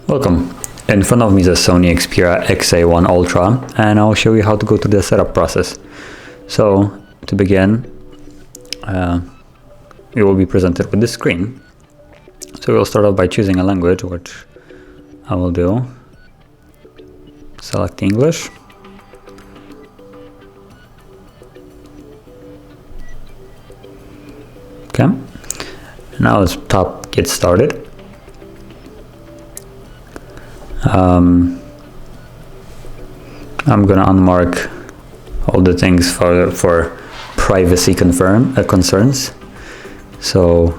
Welcome. In front of me is a SONY Xperia XA1 Ultra, and I'll show you how to go through the setup process. So, to begin, you will be presented with this screen. So we'll start off by choosing a language, which I will do. Select English. Okay. Now let's tap Get Started. I'm gonna unmark all the things for privacy concerns. So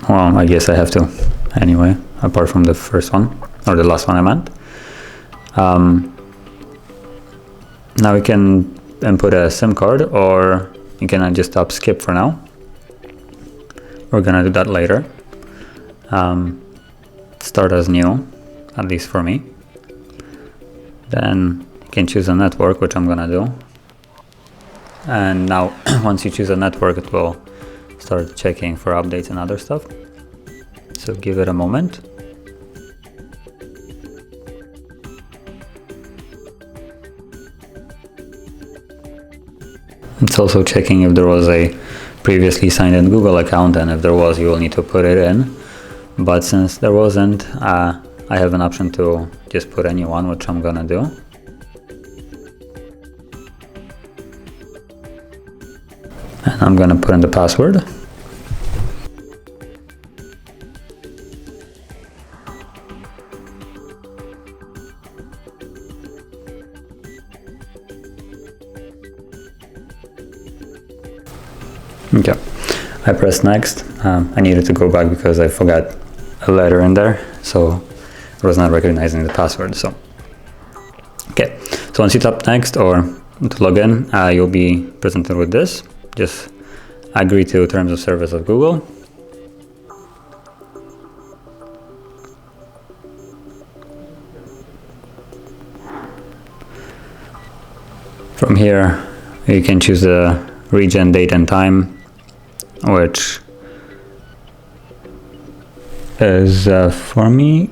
well, I guess I have to anyway, apart from the first one, or the last one I meant. Now we can input a SIM card, or you can just tap skip for now. We're gonna do that later. Start as new, at least for me. Then you can choose a network, which I'm gonna do. And now once you choose a network, it will start checking for updates and other stuff. So give it a moment. It's also checking if there was a previously signed in Google account, and if there was, you will need to put it in. But since there wasn't, I have an option to just put any one, which I'm gonna do. And I'm gonna put in the password. Okay, I pressed next. I needed to go back because I forgot a letter in there, so it was not recognizing the password. So, okay, so once you tap next or to log in, you'll be presented with this. Just agree to terms of service of Google. From here, you can choose the region, date and time, which is for me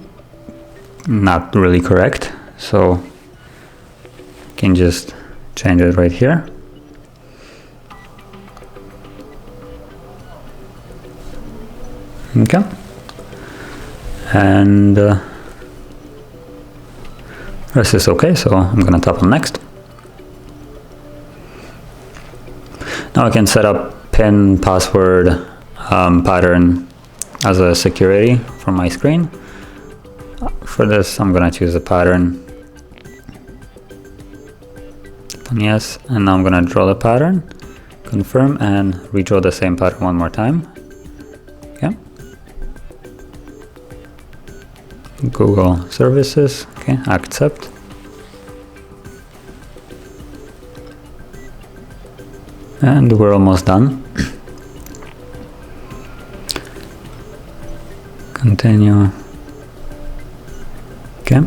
not really correct, so you can just change it right here. Okay, and rest is okay, so I'm gonna tap on next. Now I can set up PIN, password, pattern as a security from my screen. For this, I'm gonna choose a pattern. Yes, and now I'm gonna draw the pattern, confirm, and redraw the same pattern one more time. Okay. Google services. Okay, accept. And we're almost done. Continue. Okay.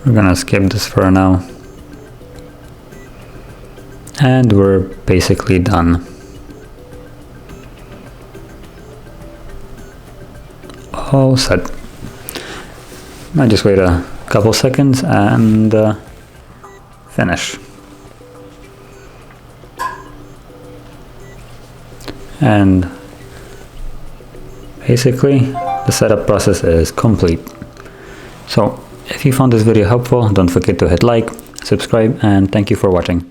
We're gonna skip this for now. And we're basically done. All set. I just wait a couple seconds and finish. And basically the setup process is complete. So if you found this video helpful, don't forget to hit like, subscribe, and thank you for watching.